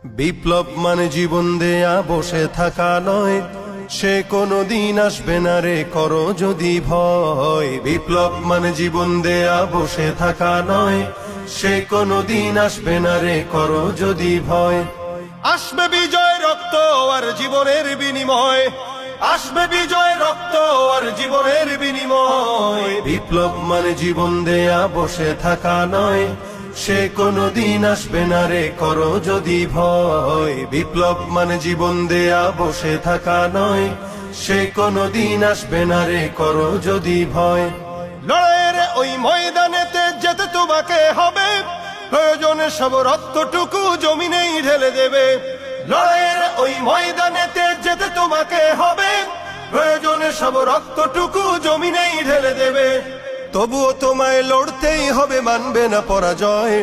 বিপ্লব মানে জীবন দেয়া বসে থাকা নয়, সে কোনো দিন আসবে না রে করো যদি ভয়। বিপ্লব মানে জীবন দেয়া বসে থাকা নয়, সে কোনো দিন আসবে না রে করো যদি ভয়। আসবে বিজয় রক্ত আর জীবনের বিনিময়, আসবে বিজয় রক্ত আর জীবনের বিনিময়। বিপ্লব মানে জীবন দেয়া বসে থাকা নয়, সে কোনো দিন আসবে না রে করো যদি ভয়। বিপ্লব মানে জীবন দেয়া বসে থাকা নয়, সে কোনো দিন আসবে না রে করো যদি ভয়। লড়াইয়ের ওই ময়দানেতে যেতে তোমাকে হবে, প্রয়োজনে সব রক্তটুকু জমিনেই ঢেলে দেবে। লড়াইয়ের ওই ময়দানেতে যেতে তোমাকে হবে, প্রয়োজনে সব রক্তটুকু জমিনেই ঢেলে দেবে। তবুও তোমায় লড়তেই হবে, মানবে না পরাজয়।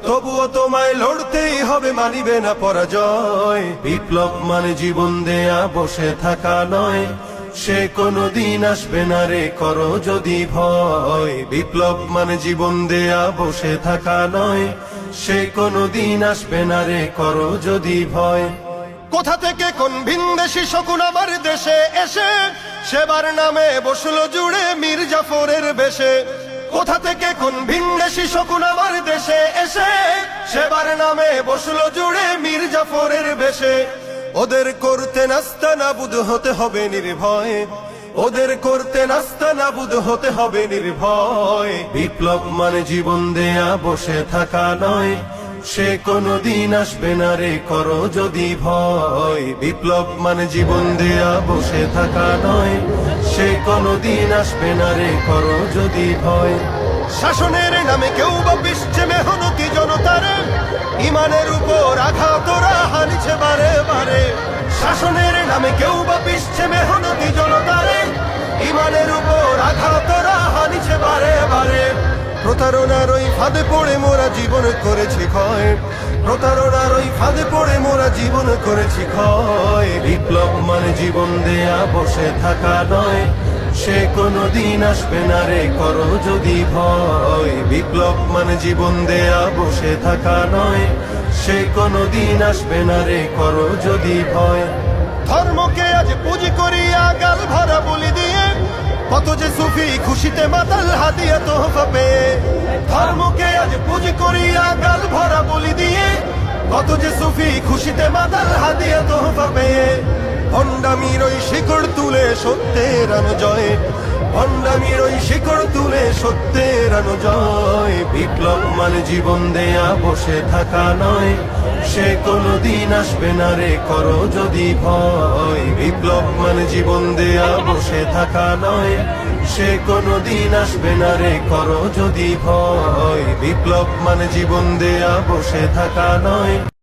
তবুও তোমায় লড়তেই হবে, মানিবে না পরাজয়। বিপ্লব মানে জীবন দেয়া বসে থাকা নয়, সে কোনো দিন আসবে না রে করো যদি ভয়। বিপ্লব মানে জীবন দেয়া বসে থাকা নয়, সে কোনো দিন আসবে না রে করো যদি ভয়। কোথা থেকে কোন ভিনদেশী শকুন আমার দেশে এসে সেবার নামে বসলো জুড়ে মীর জাফরের বেশে। কোথা থেকে কোন ভিনদেশী শকুন আমার দেশে এসে সেবার নামে বসলো জুড়ে মীর জাফরের বেশে। ওদের করতে নাস্তা নাবুদ হতে হবে নির্ভয়, ওদের করতে নাস্তা নাবুদ হতে হবে নির্ভয়। বিপ্লব মানে জীবন দেয়া বসে থাকা নয়, সে কোনো দিন আসবে না রে করো যদি ভয়। বিপ্লব মানে জীবন দেয়া বসে থাকা নয়, সে কোনো দিন আসবে না রে করো যদি ভয়। শাসনের নামে কেউ বা পিষছে মেহনতি জনতারে, ইমানের উপর আঘাত ওরা হানিছে বারে বারে। শাসনের নামে কেউ বা পিষছে মেহনতি জনতারে, ইমানের উপর আঘাত ওরা হানিছে বারে বারে। প্রতারণার ওই ফাঁদে পড়ে মোরা জীবন করেছি ক্ষয়, প্রতারণার ওই ফাঁদে পড়ে মোরা জীবন করেছি ক্ষয়। বিপ্লব মানে জীবন দেয়া বসে থাকা নয়, সে কোনো দিন আসবে না রে করো যদি ভয়। বিপ্লব মানে জীবন দেয়া বসে থাকা নয়, সে কোনো দিন আসবে না রে করো যদি ভয়। ধর্মকে আজ পুঁজি করিয়া গাল ভরা বলি দিয়ে, কত যে সুফি খুশিতে মাতাল হাদিয়া তোহফা পেয়ে। ধর্মকে আজ পুঁজি করিয়া গাল ভরা বলি দিয়ে, কত যে সুফি খুশিতে মাতাল হাদিয়া তোহফা পেয়ে। ভণ্ডামির ওই শিকড় তুলে সত্যের আনো জয়, ভণ্ডামির ওই শিকড় তুলে সত্যের আনো জয়। বিপ্লব মানে জীবন দেয়া বসে থাকা নয়, সে কোনো দিন আসবে না রে করো যদি ভয়। বিপ্লব মানে জীবন দেয়া বসে থাকা নয়, সে কোনো দিন আসবে না রে করো যদি ভয়। বিপ্লব মানে জীবন দেয়া বসে থাকা নয়।